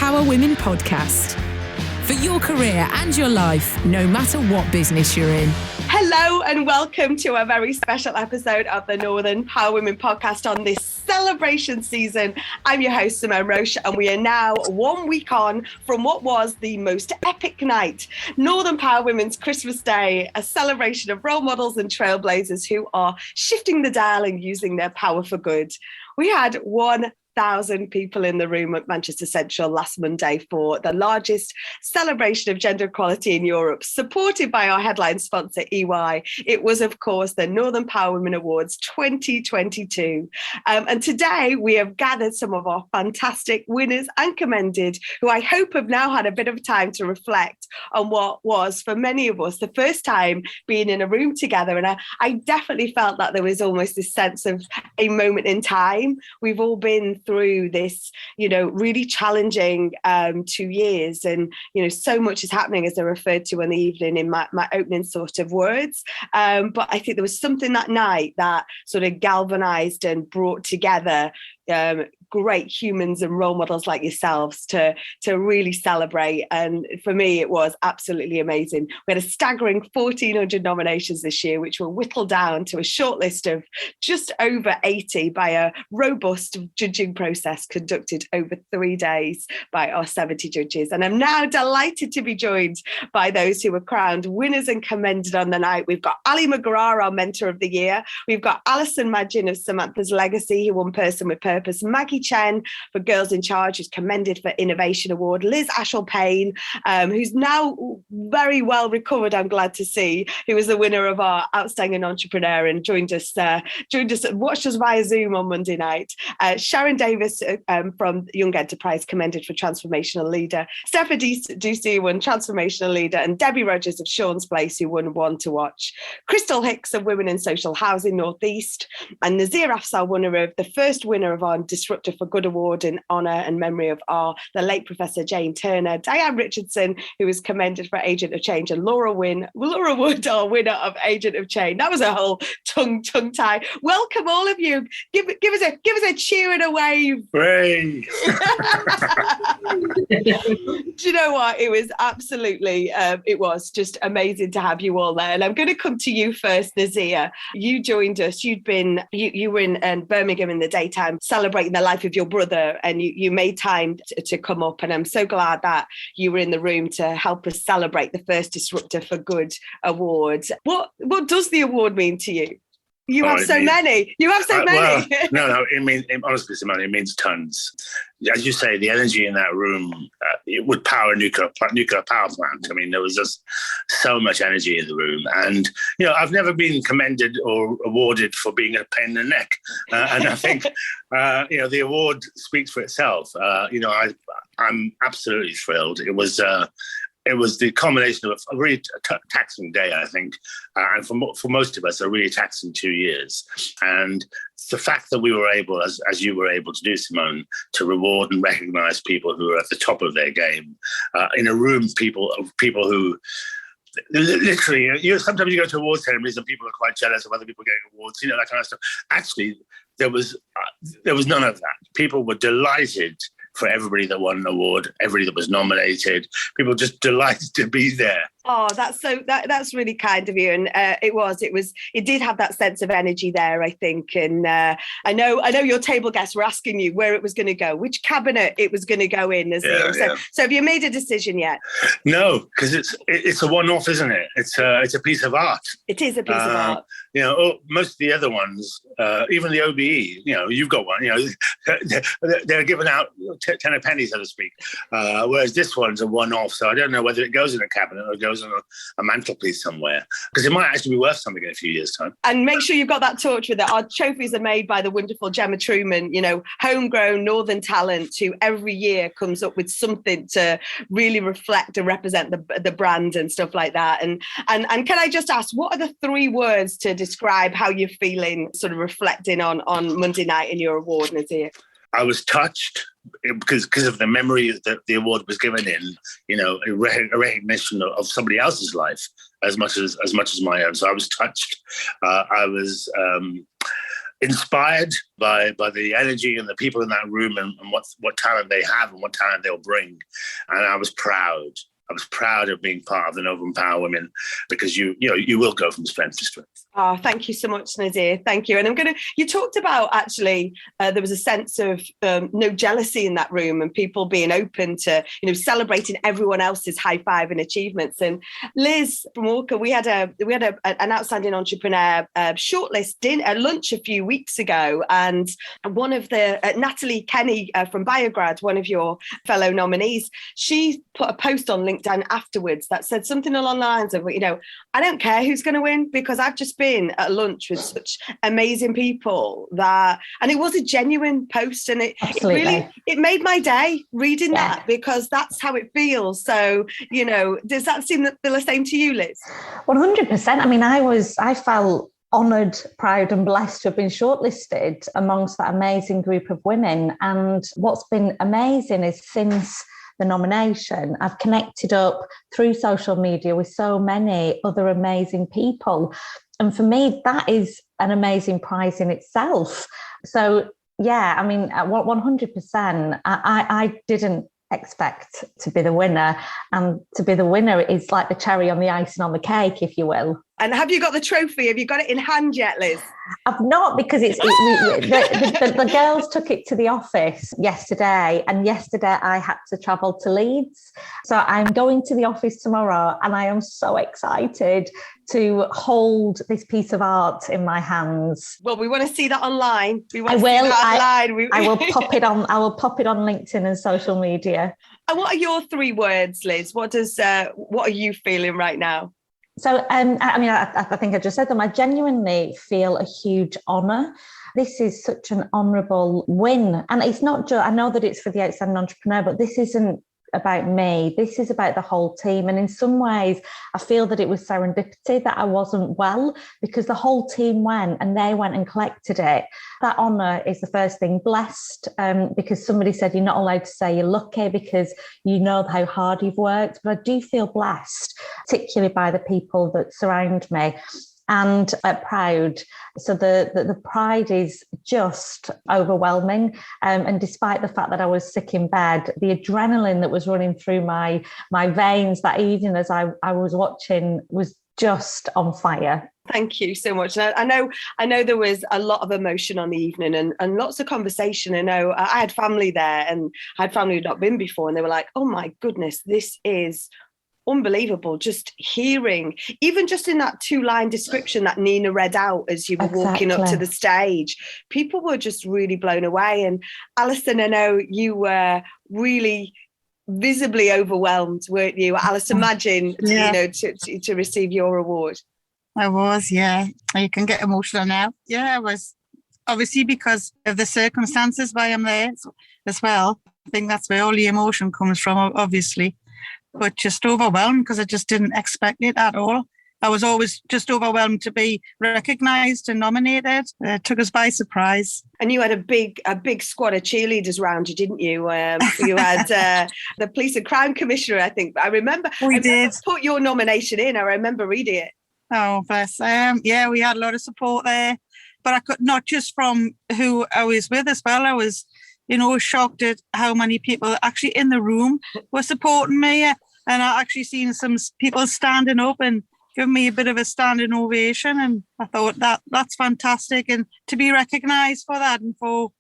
Power Women podcast. For your career and your life, no matter what business you're in. Hello and welcome to a very special episode of the Northern Power Women podcast on this celebration season. I'm your host, Simone Roche, and we are now 1 week on from what was the most epic night, Northern Power Women's Christmas Day, a celebration of role models and trailblazers who are shifting the dial and using their power for good. We had 1,000 people in the room at Manchester Central last Monday for the largest celebration of gender equality in Europe, supported by our headline sponsor, EY. It was, of course, the Northern Power Women Awards 2022. And today we have gathered some of our fantastic winners and commended, who I hope have now had a bit of time to reflect on what was, for many of us, the first time being in a room together. And I definitely felt that there was almost this sense of a moment in time. We've all been through this, really challenging 2 years. And, so much is happening, as I referred to in the evening in my opening sort of words. But I think there was something that night that sort of galvanized and brought together great humans and role models like yourselves to really celebrate. And for me, it was absolutely amazing. We had a staggering 1,400 nominations this year, which were whittled down to a short list of just over 80 by a robust judging process conducted over 3 days by our 70 judges. And I'm now delighted to be joined by those who were crowned winners and commended on the night. We've got Ali McGrath, our Mentor of the Year. We've got Alison Madgin of Samantha's Legacy, who won Person with Purpose. Maggie Chen for Girls in Charge, who's commended for Innovation Award. Liz Ashall-Payne, who's now very well recovered, I'm glad to see, who was the winner of our Outstanding Entrepreneur and joined us, watched us via Zoom on Monday night. Sharon Davies from Young Enterprise, commended for Transformational Leader. Steph Edusei won Transformational Leader, and Debbie Rogers of Sean's Place, who won One to Watch. Crystal Hicks of Women in Social Housing Northeast, and Nazir Afzal, the first winner of our Disruptor for Good Award in honour and memory of the late Professor Jane Turner. Dianne Richardson, who was commended for Agent of Change, and Laura Wood, our winner of Agent of Change. That was a whole tongue tie. Welcome, all of you. Give us a cheer and a wave. Hooray! Do you know what? It was absolutely, it was just amazing to have you all there. And I'm going to come to you first, Nazir. You joined us. You were in Birmingham in the daytime celebrating the life of your brother, and you made time to come up. And I'm so glad that you were in the room to help us celebrate the first Disruptor for Good award. What does the award mean to you? You have so many. Well, no. Honestly, Simone, it means tons. As you say, the energy in that room, it would power a nuclear power plant. I mean, there was just so much energy in the room. And, I've never been commended or awarded for being a pain in the neck. And I think, the award speaks for itself. I'm absolutely thrilled. It was the combination of a really taxing day, I think, and for most of us, a really taxing 2 years. And the fact that we were able, as you were able to do, Simone, to reward and recognise people who are at the top of their game in a room, people who literally, sometimes you go to award ceremonies and people are quite jealous of other people getting awards, that kind of stuff. Actually, there was none of that. People were delighted for everybody that won an award, everybody that was nominated. People just delighted to be there. Oh, that's really kind of you. And it did have that sense of energy there, I think. And I know your table guests were asking you where it was going to go, which cabinet it was going to go in. So have you made a decision yet? No, because it's a one-off, isn't it? It's a piece of art. It is a piece of art. Most of the other ones, even the OBE, you've got one, they're giving out 10 a penny, so to speak. Whereas this one's a one-off. So I don't know whether it goes in a cabinet or it goes on a mantelpiece somewhere, because it might actually be worth something in a few years' time. And make sure you've got that torch with it. Our trophies are made by the wonderful Gemma Truman, homegrown Northern talent who every year comes up with something to really reflect and represent the brand and stuff like that. And can I just ask, what are the 3 words to describe how you're feeling, sort of reflecting on Monday night in your award, Nazir? I was touched because of the memory that the award was given in, a recognition of somebody else's life as much as my own. So I was touched. I was inspired by the energy and the people in that room and what talent they have and what talent they'll bring. And I was proud. I was proud of being part of the Northern Power Women, because you will go from strength to strength. Oh, thank you so much, Nazir. Thank you. And you talked about actually, there was a sense of no jealousy in that room and people being open to, celebrating everyone else's high five and achievements. And Liz from Walker, we had an outstanding entrepreneur shortlist lunch a few weeks ago. And one of the, Natalie Kenny from Biograd, one of your fellow nominees, she put a post on LinkedIn afterwards that said something along the lines of, I don't care who's going to win, because I've just been at lunch with such amazing people and it was a genuine post, and it really made my day reading that, because that's how it feels. So, does that seem the same to you, Liz? 100%. I mean, I felt honoured, proud and blessed to have been shortlisted amongst that amazing group of women. And what's been amazing is since the nomination, I've connected up through social media with so many other amazing people. And for me, that is an amazing prize in itself. So, yeah, I mean, 100%, I didn't expect to be the winner. And to be the winner is like the cherry on the icing on the cake, if you will. And have you got the trophy? Have you got it in hand yet, Liz? I've not, because the girls took it to the office yesterday, and yesterday I had to travel to Leeds. So I'm going to the office tomorrow, and I am so excited to hold this piece of art in my hands. Well, we want to see that online. I will pop it on. I will pop it on LinkedIn and social media. And what are your 3 words, Liz? What are you feeling right now? So, I think I just said them. I genuinely feel a huge honour. This is such an honourable win. And it's not just, I know that it's for the outstanding entrepreneur, but this isn't about me. This is about the whole team. And in some ways, I feel that it was serendipity that I wasn't well, because the whole team went and they went and collected it. That honour is the first thing. Blessed, because somebody said you're not allowed to say you're lucky because you know how hard you've worked. But I do feel blessed, particularly by the people that surround me. And proud. So the pride is just overwhelming. And despite the fact that I was sick in bed, the adrenaline that was running through my veins that evening as I was watching was just on fire. Thank you so much. I know there was a lot of emotion on the evening and lots of conversation. I know I had family there, and I had family who'd not been before, and they were like, oh my goodness, this is unbelievable. Just hearing, even just in that 2-line description that Nina read out as you were walking up to the stage, people were just really blown away. And Alison, I know you were really visibly overwhelmed, weren't you, Alison Madgin, to receive your award? I was, yeah. You can get emotional now. Yeah, I was, obviously because of the circumstances why I'm there as well. I think that's where all the emotion comes from, obviously. But just overwhelmed because I just didn't expect it at all. I was always just overwhelmed to be recognised and nominated. It took us by surprise. And you had a big squad of cheerleaders around you, didn't you? You had the Police and Crime Commissioner, I think. I remember put your nomination in. I remember reading it. Oh, bless. Yeah, we had a lot of support there. But I could, not just from who I was with as well. I was, shocked at how many people actually in the room were supporting me. And I actually seen some people standing up and giving me a bit of a standing ovation. And I thought that's fantastic. And to be recognised for that and for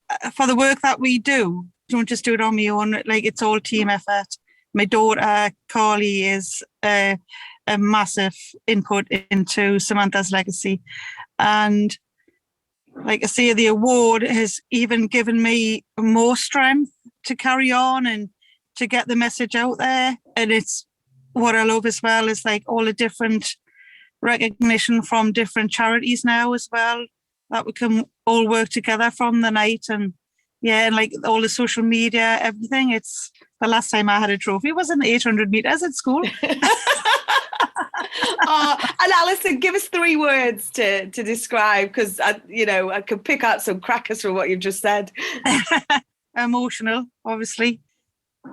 the work that we do, don't just do it on my own. Like, it's all team effort. My daughter, Carly, is a massive input into Samantha's legacy. And like I say, the award has even given me more strength to carry on and to get the message out there. And it's what I love as well is like all the different recognition from different charities now as well, that we can all work together from the night. And yeah, and like all the social media, everything. It's the last time I had a trophy was in 800 meters at school. And Alison, give us 3 words to describe, because I could pick out some crackers from what you've just said. Emotional, obviously,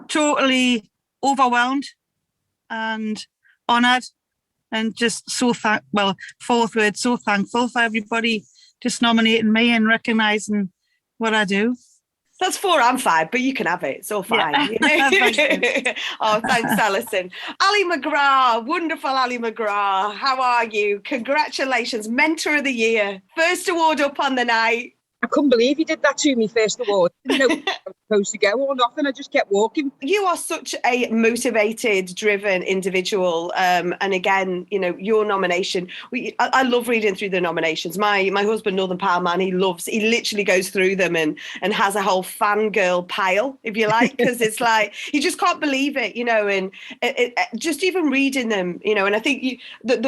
totally overwhelmed and honoured, and just so 4th word, so thankful for everybody just nominating me and recognising what I do. That's 4 and 5, but you can have it. It's all fine. Yeah. Oh, thanks, Alison. Ali McGrath, wonderful Ali McGrath. How are you? Congratulations, Mentor of the Year. First award up on the night. I couldn't believe you did that to me, first award. I didn't know I was supposed to go or nothing. I just kept walking. You are such a motivated, driven individual. And again, you know, your nomination, I love reading through the nominations. My husband, Northern Power Man, he literally goes through them and has a whole fangirl pile, if you like, because it's like, you just can't believe it, you know, and just even reading them, you know, and I think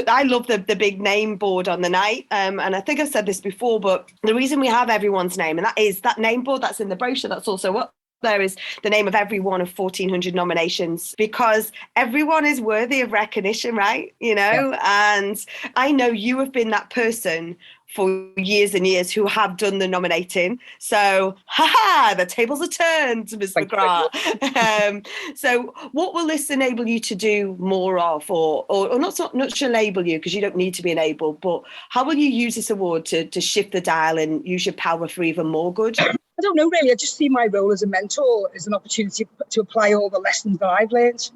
I love the big name board on the night. And I think I've said this before, but the reason we have everyone's name, and that is that name board that's in the brochure, that's also what there is the name of every one of 1,400 nominations, because everyone is worthy of recognition, right? You know, and I know you have been that person for years and years who have done the nominating. So, the tables are turned, Ms. McGrath. So what will this enable you to do more of, or not to enable you, because you don't need to be enabled, but how will you use this award to shift the dial and use your power for even more good? I don't know, really. I just see my role as a mentor as an opportunity to apply all the lessons that I've learned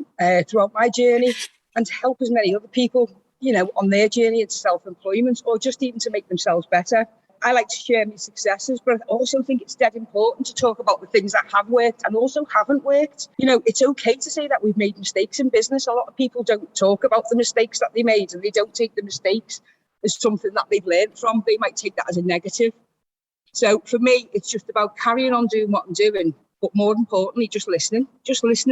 throughout my journey and to help as many other people, you know, on their journey into self-employment, or just even to make themselves better. I like to share my successes, but I also think it's dead important to talk about the things that have worked and also haven't worked. You know, it's okay to say that we've made mistakes in business. A lot of people don't talk about the mistakes that they made, and they don't take the mistakes as something that they've learned from. They might take that as a negative. So for me, it's just about carrying on doing what I'm doing, but more importantly, just listening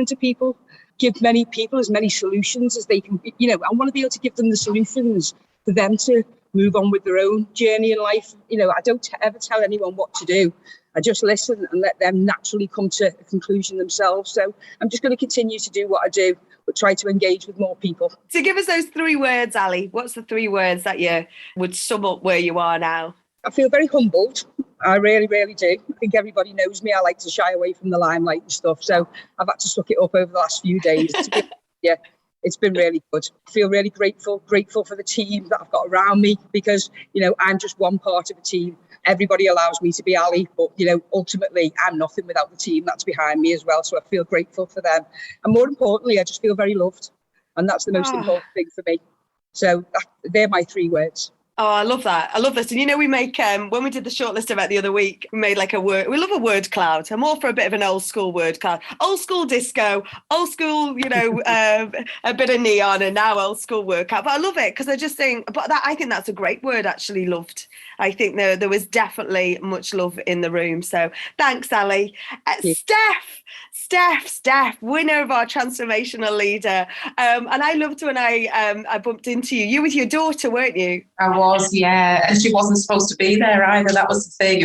to people, give many people as many solutions as they can. You know, I want to be able to give them the solutions for them to move on with their own journey in life. You know, I don't ever tell anyone what to do. I just listen and let them naturally come to a conclusion themselves. So I'm just going to continue to do what I do, but try to engage with more people. So give us those 3 words, Ali. What's the 3 words that you would sum up where you are now? I feel very humbled. I really, really do. I think everybody knows me. I like to shy away from the limelight and stuff. So I've had to suck it up over the last few days. Yeah, it's been really good. I feel really grateful for the team that I've got around me, because, you know, I'm just one part of a team. Everybody allows me to be Ali, but, you know, ultimately I'm nothing without the team that's behind me as well. So I feel grateful for them. And more importantly, I just feel very loved. And that's the most important thing for me. So they're my 3 words. Oh, I love that. I love this. And, you know, we make, when we did the shortlist event the other week, we made like we love a word cloud. I'm all for a bit of an old school word cloud. Old school disco, old school, you know, a bit of neon, and now old school word cloud. But I love it because I just think, I think that's a great word, actually, loved. I think there was definitely much love in the room. So thanks, Ali. Steph, winner of our Transformational Leader. And I loved when I bumped into you. You with your daughter, weren't you? I was, yeah. And she wasn't supposed to be there either. That was the thing.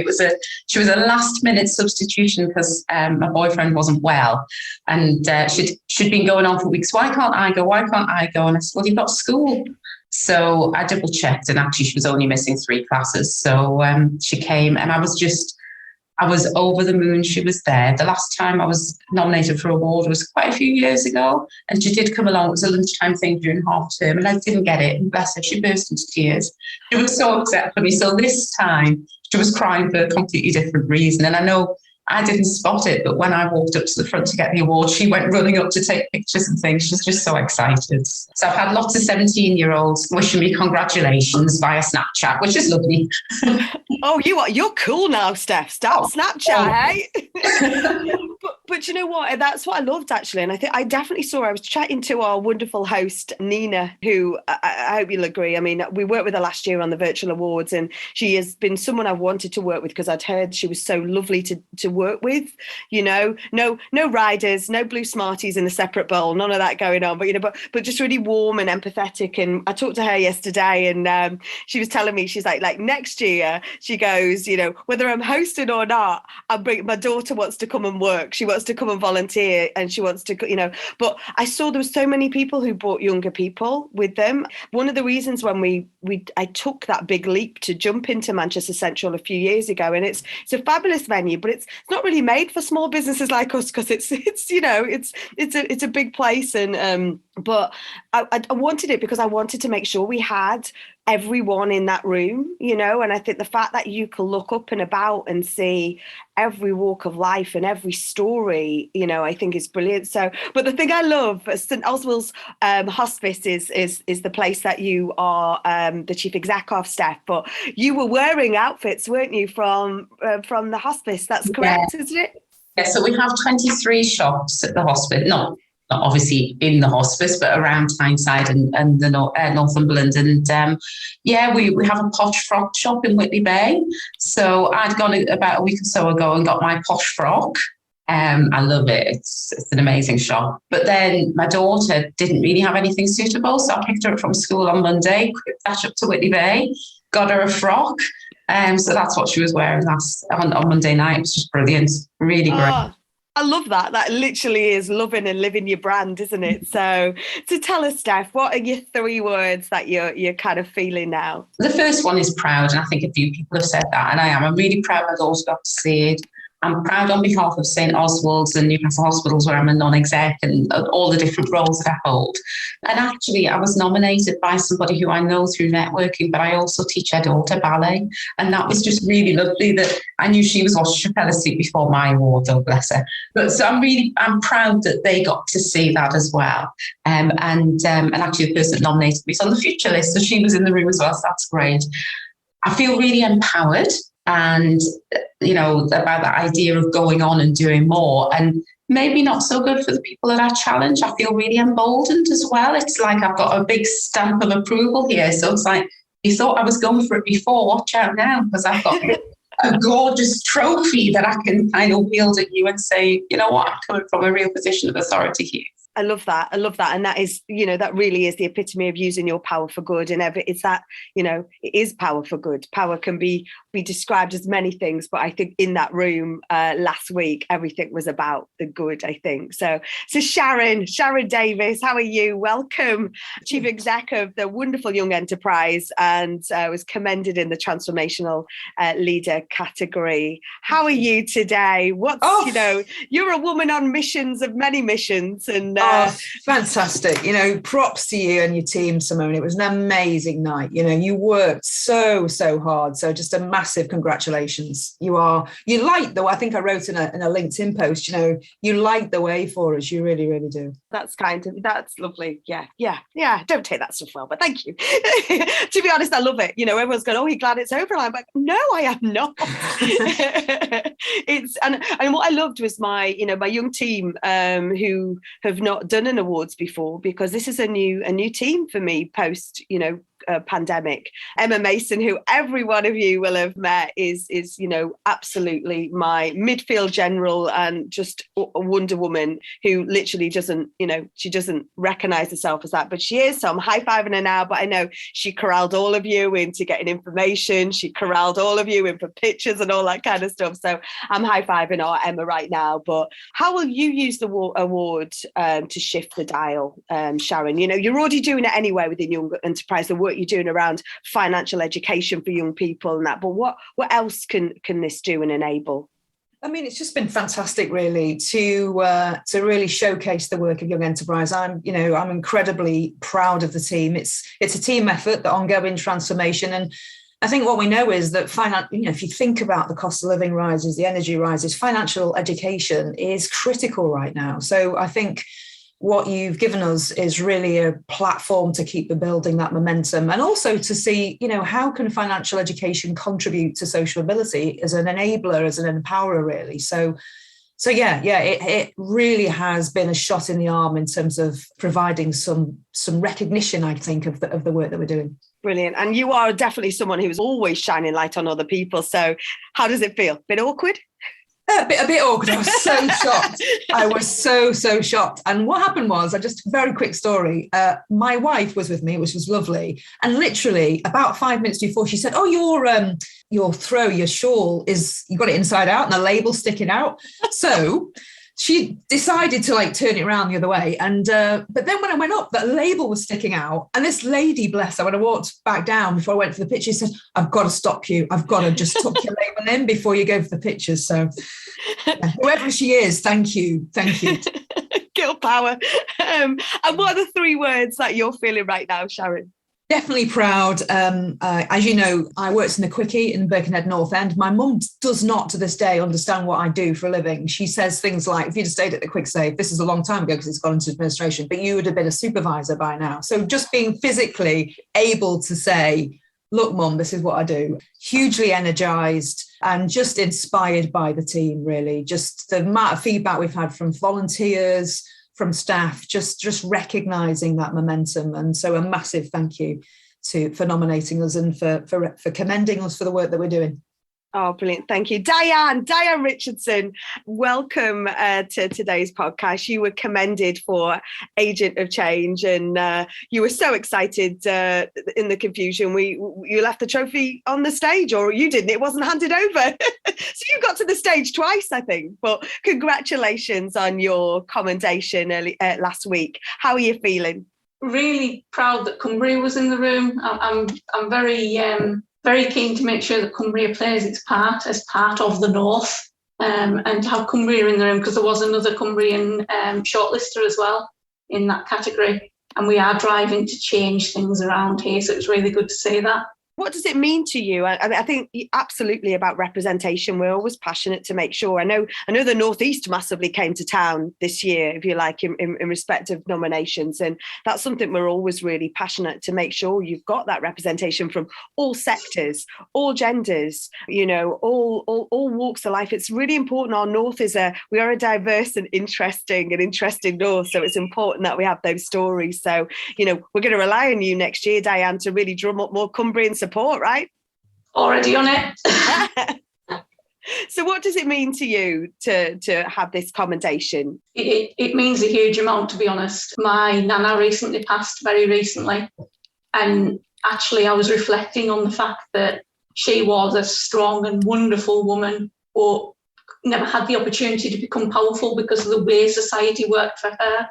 She was a last minute substitution because my boyfriend wasn't well. And she'd been going on for weeks. Why can't I go? And I said, well, you've got school. So I double checked, and actually she was only missing 3 classes. So she came, and I was over the moon she was there. The last time I was nominated for an award was quite a few years ago, and she did come along. It was a lunchtime thing during half term, and I didn't get it. And bless her, she burst into tears. She was so upset for me. So this time she was crying for a completely different reason. And I know I didn't spot it, but when I walked up to the front to get the award, she went running up to take pictures and things. She's just so excited. So I've had lots of 17-year-olds wishing me congratulations via Snapchat, which is lovely. Oh, you're cool now, Steph. Stop Snapchat, hey? But you know what? That's what I loved, actually. And I think I definitely saw, I was chatting to our wonderful host, Nina, who I hope you'll agree. I mean, we worked with her last year on the virtual awards, and she has been someone I've wanted to work with because I'd heard she was so lovely to work with. You know, no riders, no blue Smarties in a separate bowl, none of that going on. But, you know, but just really warm and empathetic. And I talked to her yesterday, and she was telling me, she's like next year, she goes, you know, whether I'm hosting or not, my daughter wants to come and work. She wants to come and volunteer, and she wants to, you know, but I saw there was so many people who brought younger people with them. One of the reasons when I took that big leap to jump into Manchester Central a few years ago, and it's a fabulous venue, but it's not really made for small businesses like us, because it's you know, it's a big place, and but I wanted it because I wanted to make sure we had everyone in that room, you know, and I think the fact that you can look up and about and see every walk of life and every story, you know, I think is brilliant. So, but the thing I love, St Oswald's Hospice is the place that you are the chief exec of, Steph, but you were wearing outfits, weren't you, from the hospice? That's correct, isn't it? Yeah, so we have 23 shops at the hospice, not obviously in the hospice, but around Tyneside and the Northumberland. And we have a posh frock shop in Whitley Bay. So I'd gone about a week or so ago and got my posh frock. I love it. It's an amazing shop. But then my daughter didn't really have anything suitable, so I picked her up from school on Monday, quick dash up to Whitley Bay, got her a frock. So that's what she was wearing on Monday night. It was just brilliant, really great. Oh, I love that. That literally is loving and living your brand, isn't it? So tell us, Steph, what are your 3 words that you're kind of feeling now? The first one is proud, and I think a few people have said that, and I am. I'm really proud my daughter got to see it. I'm proud on behalf of St Oswald's and Newcastle Hospitals, where I'm a non-exec, and all the different roles that I hold. And actually, I was nominated by somebody who I know through networking, but I also teach her daughter ballet. And that was just really lovely that I knew she was watching Chappelle Street before my award, oh bless her. But so I'm proud that they got to see that as well. And actually the person that nominated me is on the future list, so she was in the room as well, so that's great. I feel really empowered. And, you know, about that idea of going on and doing more, and maybe not so good for the people that I challenge. I feel really emboldened as well. It's like I've got a big stamp of approval here. So it's like, you thought I was going for it before, watch out now, because I've got a gorgeous trophy that I can kind of wield at you and say, you know what, I'm coming from a real position of authority here. I love that. And that is, you know, that really is the epitome of using your power for good. And it's that, you know, it is power for good. Power can be described as many things, but I think in that room last week, everything was about the good, I think. So Sharon Davies, how are you? Welcome, Chief Exec of the wonderful Young Enterprise, and was commended in the Transformational Leader category. How are you today? You know, you're a woman on missions of many missions, and fantastic. You know, props to you and your team, Simone. It was an amazing night. You know, you worked so hard. So just a massive congratulations. You light the way. I think I wrote in a LinkedIn post, you know, you light the way for us. You really, really do. That's lovely. Yeah. Don't take that stuff well, but thank you. To be honest, I love it. You know, everyone's going, oh, you're glad it's over. And I'm like, no, I am not. And what I loved was my young team who have not done an awards before, because this is a new team for me post, you know, pandemic. Emma Mason, who every one of you will have met, is you know, absolutely my midfield general and just a Wonder Woman who literally doesn't, you know, she doesn't recognize herself as that, but she is. So I'm high-fiving her now, but I know she corralled all of you into getting information. She corralled all of you in for pictures and all that kind of stuff. So I'm high-fiving our Emma right now. But how will you use the award to shift the dial, Sharon? You know, you're already doing it anyway within Young Enterprise, the work you're doing around financial education for young people and that, but what else can this do and enable? I mean, it's just been fantastic, really, to really showcase the work of Young Enterprise. I'm incredibly proud of the team. It's a team effort, the ongoing transformation, and I think what we know is that if you think about the cost of living rises, the energy rises, financial education is critical right now. So I think what you've given us is really a platform to keep building that momentum, and also to see, you know, how can financial education contribute to social mobility as an enabler, as an empowerer, really. So it really has been a shot in the arm in terms of providing some recognition, I think, of the work that we're doing. Brilliant. And you are definitely someone who's always shining light on other people. So how does it feel? Bit awkward? A bit awkward. I was so shocked. I was so shocked. And what happened was, just a very quick story. My wife was with me, which was lovely. And literally about 5 minutes before, she said, "Oh, your shawl you got it inside out and the label's sticking out." So she decided to turn it around the other way. And but then when I went up, that label was sticking out. And this lady, bless her, when I walked back down before I went for the pictures, said, "I've got to stop you. I've got to just tuck your label in before you go for the pictures." So whoever she is, thank you. Girl power. And what are the 3 words that you're feeling right now, Sharon? Definitely proud. As you know, I worked in the Quickie in Birkenhead North End. My mum does not to this day understand what I do for a living. She says things like, if you'd have stayed at the Quick Save, this is a long time ago because it's gone into administration, but you would have been a supervisor by now. So just being physically able to say, look, Mum, this is what I do. Hugely energised and just inspired by the team, really. Just the amount of feedback we've had from volunteers, from staff, just recognising that momentum. And so a massive thank you for nominating us and for commending us for the work that we're doing. Oh, brilliant. Thank you. Dianne Richardson, welcome to today's podcast. You were commended for Agent of Change and you were so excited in the confusion. You left the trophy on the stage, or you didn't. It wasn't handed over. So you got to the stage twice, I think. But congratulations on your commendation last week. How are you feeling? Really proud that Cumbria was in the room. I'm very keen to make sure that Cumbria plays its part as part of the North and have Cumbria in the room, because there was another Cumbrian shortlister as well in that category. And we are driving to change things around here. So it's really good to see that. What does it mean to you? I think absolutely about representation. We're always passionate to make sure. I know the Northeast massively came to town this year, if you like, in respect of nominations. And that's something we're always really passionate to make sure you've got that representation from all sectors, all genders, all walks of life. It's really important. Our North we are a diverse and interesting North. So it's important that we have those stories. So, we're going to rely on you next year, Dianne, to really drum up more Cumbrian support, right? Already on it. So what does it mean to you to have this commendation? It means a huge amount, to be honest. My nana recently passed, very recently, and actually I was reflecting on the fact that she was a strong and wonderful woman, but never had the opportunity to become powerful because of the way society worked for her.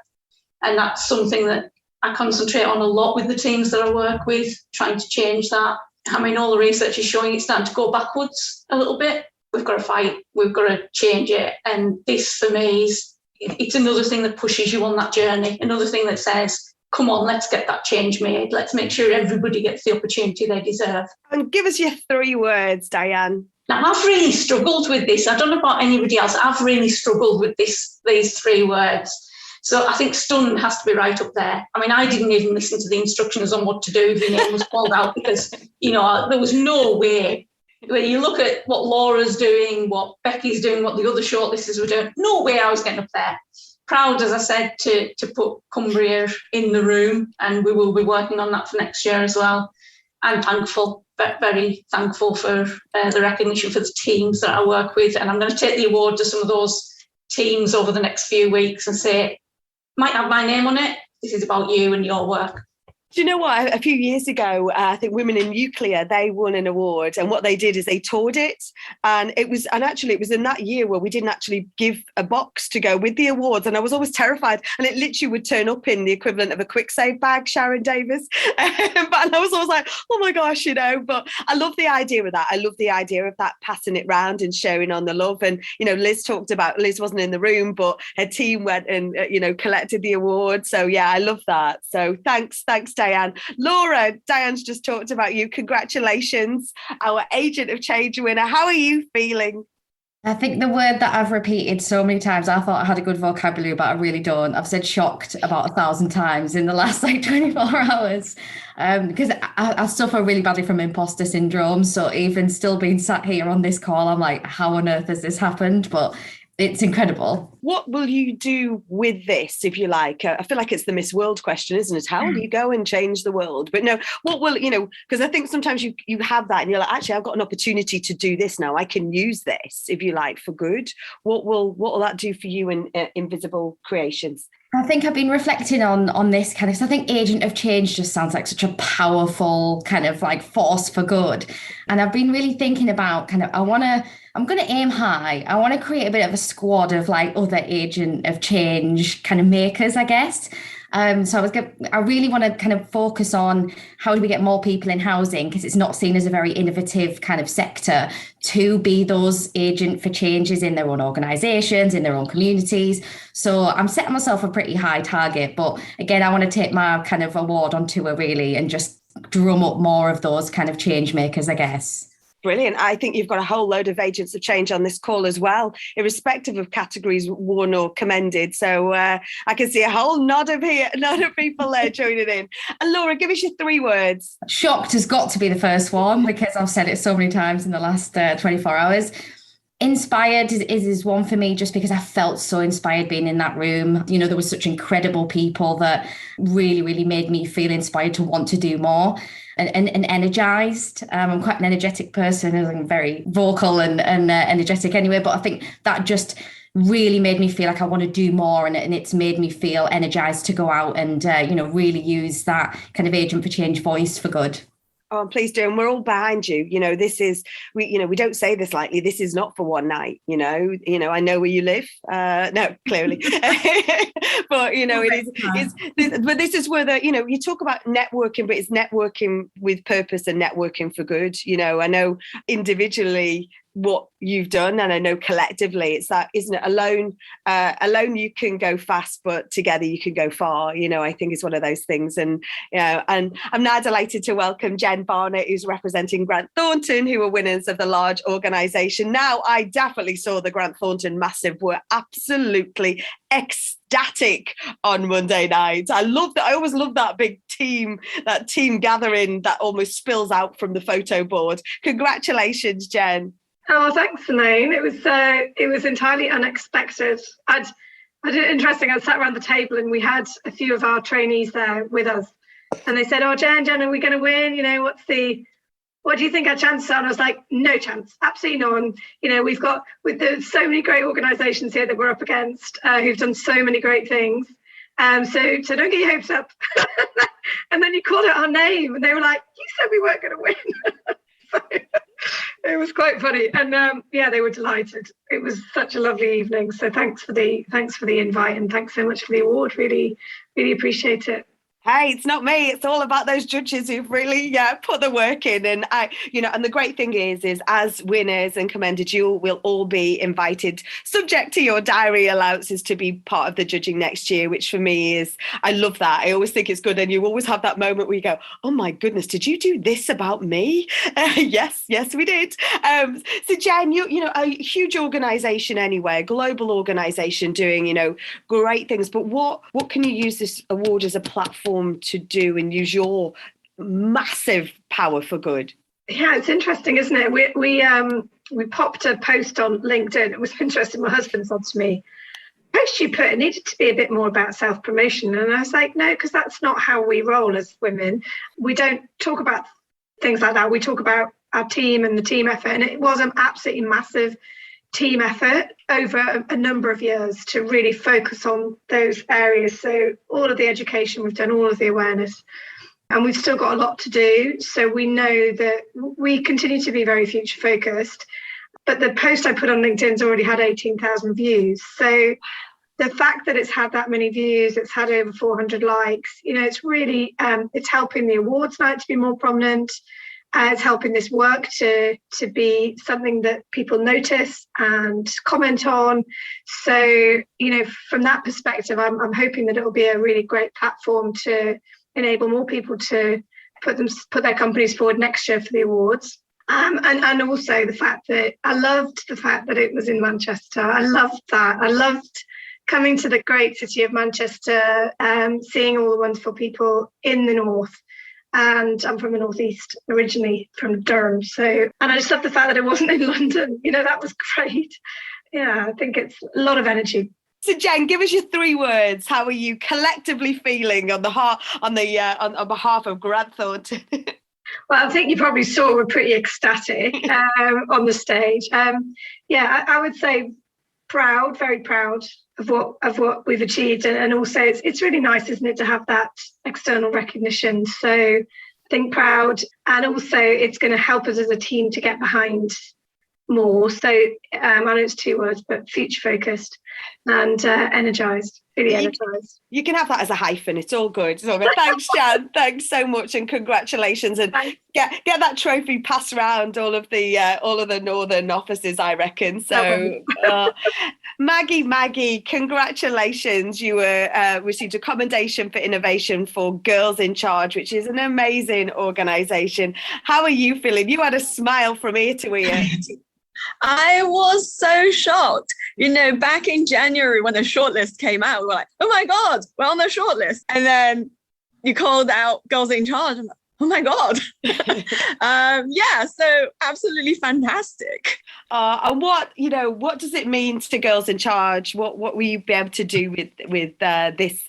And that's something that I concentrate on a lot with the teams that I work with, trying to change that. I mean, all the research is showing it's starting to go backwards a little bit. We've got to fight, we've got to change it. And this, for me, it's another thing that pushes you on that journey, another thing that says, come on, let's get that change made. Let's make sure everybody gets the opportunity they deserve. And give us your 3 words, Dianne. Now, I've really struggled with this. I don't know about anybody else. I've really struggled with these 3 words. So I think stunned has to be right up there. I mean, I didn't even listen to the instructions on what to do if your name was called out because, there was no way. When you look at what Laura's doing, what Becky's doing, what the other shortlisters were doing, no way I was getting up there. Proud, as I said, to put Cumbria in the room, and we will be working on that for next year as well. I'm thankful, very thankful for the recognition for the teams that I work with, and I'm going to take the award to some of those teams over the next few weeks and say, might have my name on it. This is about you and your work. Do you know what? A few years ago, I think Women in Nuclear, they won an award, and what they did is they toured it, and it was in that year where we didn't actually give a box to go with the awards, and I was always terrified, and it literally would turn up in the equivalent of a quick save bag, Sharon Davies, but I was always like, oh my gosh, but I love the idea of that. I love the idea of that, passing it round and sharing on the love. And Liz wasn't in the room, but her team went and collected the award. So yeah, I love that. So thanks Dianne. Laura, Dianne's just talked about you. Congratulations, our Agent of Change winner. How are you feeling? I think the word that I've repeated so many times, I thought I had a good vocabulary, but I really don't. I've said shocked about 1,000 times in the last 24 hours because I suffer really badly from imposter syndrome. So even still being sat here on this call, I'm like, how on earth has this happened? But it's incredible. What will you do with this, if you like? I feel like it's the Miss World question, isn't it? How will you go and change the world? But no, what will, because I think sometimes you have that and you're like, actually, I've got an opportunity to do this now. I can use this, if you like, for good. What will that do for you in Invisible Creations? I think I've been reflecting on this kind of, I think Agent of Change just sounds like such a powerful kind of like force for good. And I've been really thinking about I'm going to aim high. I want to create a bit of a squad of like other Agent of Change kind of makers, I guess. So I really want to kind of focus on how do we get more people in housing, because it's not seen as a very innovative kind of sector to be those agent for changes in their own organisations, in their own communities. So I'm setting myself a pretty high target. But again, I want to take my kind of award on tour really and just drum up more of those kind of change makers, I guess. Brilliant. I think you've got a whole load of agents of change on this call as well, irrespective of categories won or commended. So I can see a whole nod of people there joining in. And Laura, give us your 3 words. Shocked has got to be the first one, because I've said it so many times in the last 24 hours. Inspired is one for me, just because I felt so inspired being in that room. You know, there were such incredible people that really, really made me feel inspired to want to do more and energized. I'm quite an energetic person. I'm very vocal and energetic anyway, but I think that just really made me feel like I want to do more, and it's made me feel energized to go out and, really use that kind of agent for change voice for good. Oh, please do. And we're all behind you. You know, this is, we don't say this lightly. This is not for one night, I know where you live. No, clearly. But, but this is where you talk about networking, but it's networking with purpose and networking for good. I know individually what you've done, and I know collectively it's that, isn't it? Alone you can go fast, but together you can go far. I think it's one of those things. And and I'm now delighted to welcome Jenn Barnett, who's representing Grant Thornton, who are winners of the large organisation. Now, I definitely saw the Grant Thornton Massive were absolutely ecstatic on Monday night. I always love that big team, that team gathering that almost spills out from the photo board. Congratulations, Jenn. Oh, thanks, Simone. It was entirely unexpected. I did it interesting. I sat around the table and we had a few of our trainees there with us, and they said, "Oh, Jenn, are we going to win? What do you think our chances are?" And I was like, "No chance, absolutely none. There's so many great organisations here that we're up against who've done so many great things. So don't get your hopes up." And then you called out our name, and they were like, "You said we weren't going to win." So, it was quite funny, and they were delighted. It was such a lovely evening. So thanks for the invite, and thanks so much for the award. Really, really appreciate it. Hey, it's not me. It's all about those judges who've really put the work in. And and the great thing is as winners and commended, you will all be invited, subject to your diary allowances, to be part of the judging next year, which for me is, I love that. I always think it's good. And you always have that moment where you go, "Oh my goodness, did you do this about me?" Yes, we did. So Jenn, you a huge organisation anyway, a global organisation doing, great things. But what can you use this award as a platform to do and use your massive power for good? Yeah, it's interesting, isn't it? We popped a post on LinkedIn. It was interesting. My husband said to me, "The post you put, it needed to be a bit more about self-promotion." And I was like, "No, because that's not how we roll as women. We don't talk about things like that. We talk about our team and the team effort." And it was an absolutely massive team effort over a number of years to really focus on those areas. So all of the education we've done, all of the awareness, and we've still got a lot to do. So we know that we continue to be very future focused, but the post I put on LinkedIn's already had 18,000 views. So the fact that it's had that many views, it's had over 400 likes, it's really, it's helping the awards night to be more prominent. It's helping this work to be something that people notice and comment on. So, from that perspective, I'm hoping that it will be a really great platform to enable more people to put their companies forward next year for the awards. And also the fact that I loved the fact that it was in Manchester. I loved that. I loved coming to the great city of Manchester, seeing all the wonderful people in the north. And I'm from the northeast originally, from Durham. And I just love the fact that it wasn't in London. That was great. Yeah, I think it's a lot of energy. So Jenn, give us your 3 words. How are you collectively feeling on behalf of Grant Thornton? Well, I think you probably saw we're pretty ecstatic on the stage. I would say proud, very proud of what we've achieved, and also it's really nice, isn't it, to have that external recognition. So I think proud, and also it's going to help us as a team to get behind more. So I know it's 2 words, but future focused and energized. Really energized. You can have that as a hyphen. It's all good. It's all good. Thanks, Jen. Thanks so much, and congratulations. And get that trophy passed around all of the northern offices, I reckon. So, Maggie, congratulations. You received a commendation for innovation for Girls in Charge, which is an amazing organisation. How are you feeling? You had a smile from ear to ear. I was so shocked. Back in January when the shortlist came out, we were like, oh my God, we're on the shortlist. And then you called out Girls in Charge. I'm like, oh my God. So absolutely fantastic. And what does it mean to Girls in Charge? What will you be able to do with this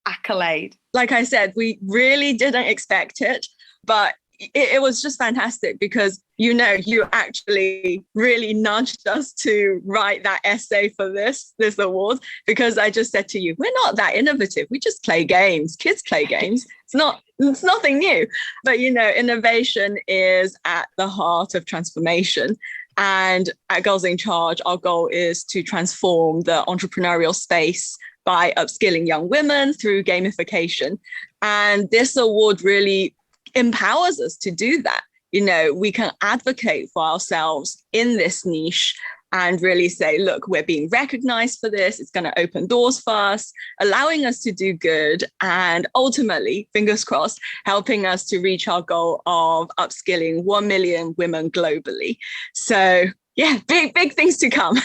accolade? Like I said, we really didn't expect it, but it was just fantastic because, you actually really nudged us to write that essay for this award, because I just said to you, we're not that innovative. We just play games. Kids play games. It's nothing new. But, innovation is at the heart of transformation. And at Girls in Charge, our goal is to transform the entrepreneurial space by upskilling young women through gamification. And this award really empowers us to do that. We can advocate for ourselves in this niche and really say, look, we're being recognized for this. It's going to open doors for us, allowing us to do good, and ultimately, fingers crossed, helping us to reach our goal of upskilling 1 million women globally. So yeah, big things to come.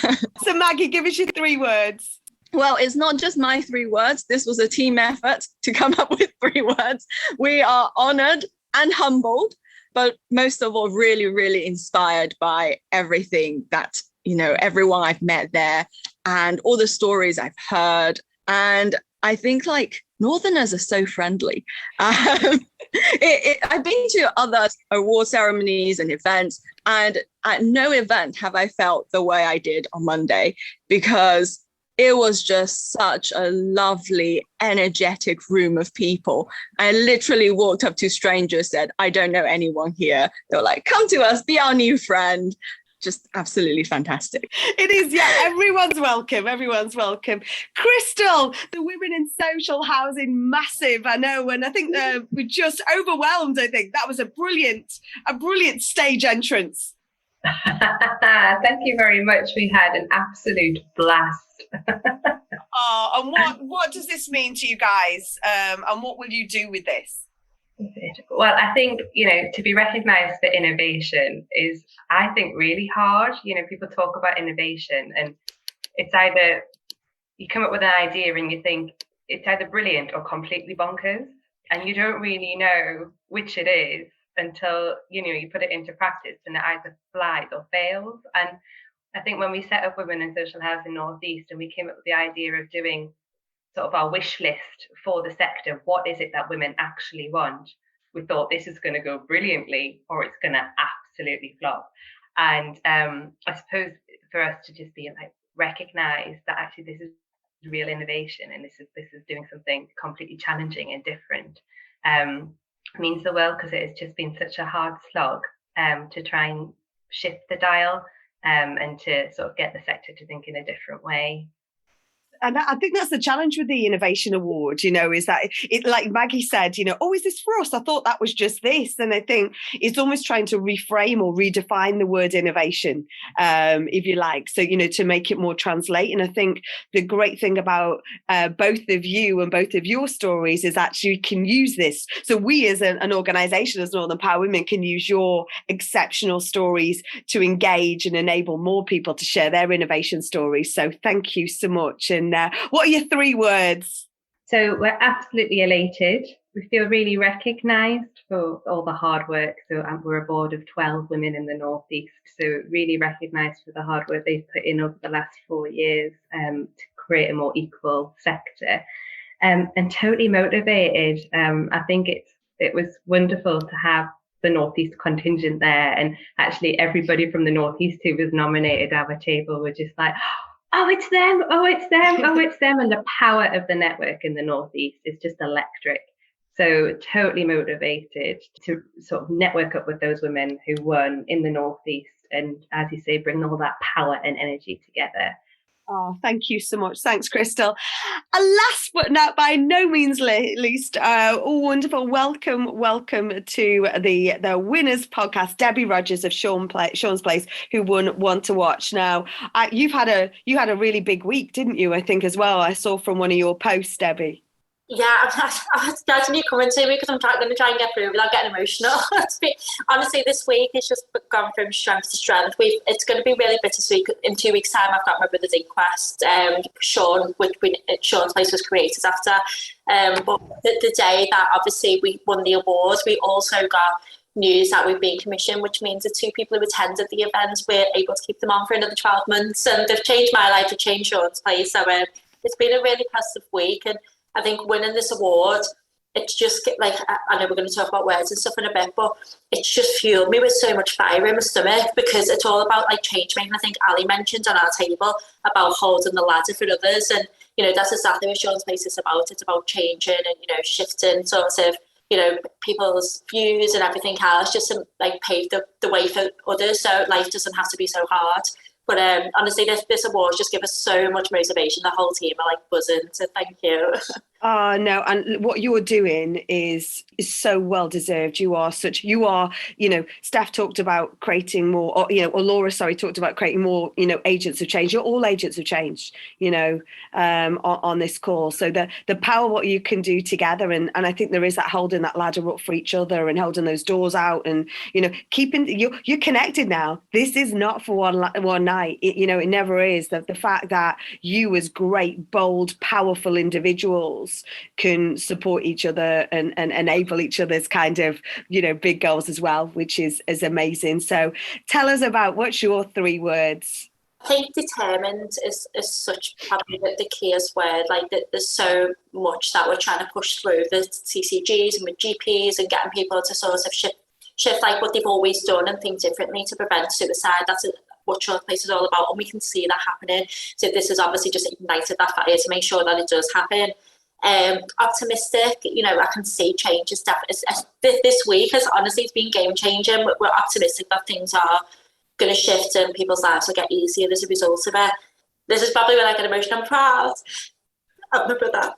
So Maggie, give us your 3 words. Well, it's not just my 3 words. This was a team effort to come up with 3 words. We are honored and humbled, but most of all, really, really inspired by everything that, everyone I've met there and all the stories I've heard. And I think Northerners are so friendly. I've been to other award ceremonies and events, and at no event have I felt the way I did on Monday, because it was just such a lovely, energetic room of people. I literally walked up to strangers, said, I don't know anyone here. They were like, come to us, be our new friend. Just absolutely fantastic. It is, yeah. Everyone's welcome. Crystal, the Women in Social Housing, massive, I know. And I think we're just overwhelmed. I think that was a brilliant stage entrance. Thank you very much. We had an absolute blast. And what does this mean to you guys? And what will you do with this? Well, I think, to be recognised for innovation is, I think, really hard. People talk about innovation and it's either you come up with an idea and you think it's either brilliant or completely bonkers, and you don't really know which it is until, you put it into practice and it either flies or fails. And I think when we set up Women in Social Housing North East and we came up with the idea of doing sort of our wish list for the sector, what is it that women actually want? We thought this is going to go brilliantly or it's going to absolutely flop. And I suppose for us to just be recognise that actually this is real innovation and this is doing something completely challenging and different means the world, because it has just been such a hard slog to try and shift the dial and to sort of get the sector to think in a different way. And I think that's the challenge with the Innovation Award, is that it, like Maggie said, is this for us? I thought that was just this. And I think it's almost trying to reframe or redefine the word innovation, if you like. So, to make it more translate. And I think the great thing about both of you and both of your stories is actually you can use this. So we as an organisation, as Northern Power Women, can use your exceptional stories to engage and enable more people to share their innovation stories. So thank you so much. And what are your 3 words? So we're absolutely elated. We feel really recognised for all the hard work. So we're a board of 12 women in the North East. So really recognised for the hard work they've put in over the last 4 years to create a more equal sector. And totally motivated. I think it was wonderful to have the North East contingent there. And actually everybody from the North East who was nominated at our table were just like, oh, it's them, oh, it's them, oh, it's them. And the power of the network in the North East is just electric. So totally motivated to sort of network up with those women who won in the North East. And as you say, bring all that power and energy together. Oh, thank you so much. Thanks, Crystal. And last but not by no means least, wonderful welcome to the winners podcast, Debbie Rogers of Sean's Place, who won Want to Watch. Now, you had a really big week, didn't you? I think as well. I saw from one of your posts, Debbie. Yeah, I had a new comment to me because I'm going to try and get through without getting emotional. Honestly, this week it's just gone from strength to strength. It's going to be really bittersweet. In 2 weeks' time, I've got my brother's inquest. Sean, Sean's Place was created after. But the day that obviously we won the awards, we also got news that we've been commissioned, which means the 2 people who attended the event, we're able to keep them on for another 12 months. And they've changed my life, they've changed Sean's Place. So it's been a really positive week. And I think winning this award, it's just like, I know we're going to talk about words and stuff in a bit, but it's just fueled me with so much fire in my stomach, because it's all about like change making. I think Ali mentioned on our table about holding the ladder for others, and that's exactly what Sean's Place is about. It's about changing and shifting sort of people's views and everything else, just to like pave the way for others, so life doesn't have to be so hard. But honestly, this award just gives us so much motivation. The whole team are like buzzing, so thank you. Oh, no. And what you're doing is so well deserved. You are, Steph talked about creating more, or Laura, talked about creating more, agents of change. You're all agents of change, on this call. So the power, what you can do together. And I think there is that holding that ladder up for each other and holding those doors out and, keeping, you're connected now. This is not for one night. It never is. The fact that you as great, bold, powerful individuals can support each other and enable each other's kind of big goals as well, which is amazing. So tell us about, what's your 3 words? I think determined is such probably the keyest word. Like there's so much that we're trying to push through the CCGs and with GPs and getting people to sort of shift like what they've always done and think differently to prevent suicide. That's what Sean's Place is all about, and we can see that happening. So this has obviously just ignited that fire to make sure that it does happen. Optimistic, I can see changes. This week has honestly been game changing. We're optimistic that things are going to shift and people's lives will get easier as a result of it. This is probably when I get emotional. I'm proud of my brother.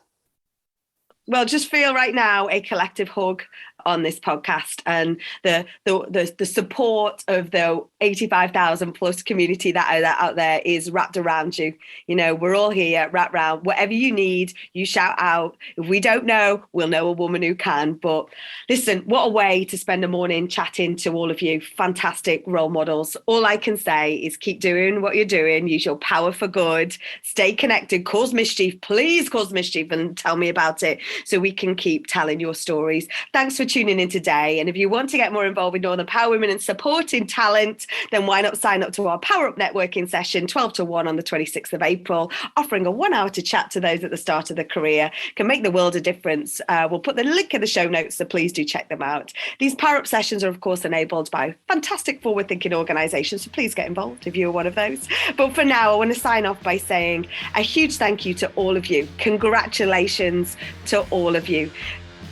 Well, just feel right now a collective hug on this podcast, and the support of the 85,000 plus community that are out there is wrapped around you. We're all here, wrapped around. Whatever you need, you shout out. If we don't know, we'll know a woman who can. But listen, what a way to spend a morning chatting to all of you. Fantastic role models. All I can say is keep doing what you're doing. Use your power for good. Stay connected. Cause mischief. Please cause mischief and tell me about it so we can keep telling your stories. Thanks for tuning in today. And if you want to get more involved with Northern Power Women and supporting talent, then why not sign up to our Power Up networking session 12 to 1 on the 26th of April, offering a 1 hour to chat to those at the start of their career. Can make the world a difference. We'll put the link in the show notes, so please do check them out. These Power Up sessions are of course enabled by fantastic forward thinking organisations, so please get involved if you're one of those. But for now, I want to sign off by saying a huge thank you to all of you. Congratulations to all of you.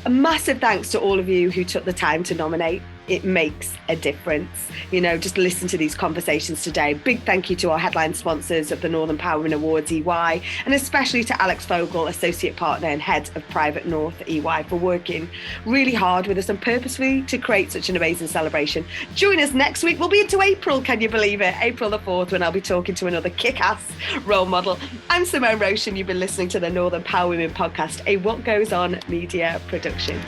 A massive thanks to all of you who took the time to nominate. It makes a difference. Just listen to these conversations today. Big thank you to our headline sponsors of the Northern Power Women Awards, EY, and especially to Alex Fogel, Associate Partner and Head of Private North, EY, for working really hard with us and purposefully to create such an amazing celebration. Join us next week. We'll be into April, can you believe it? April the 4th, when I'll be talking to another kick-ass role model. I'm Simone Roche, and you've been listening to the Northern Power Women podcast, a What Goes On media production.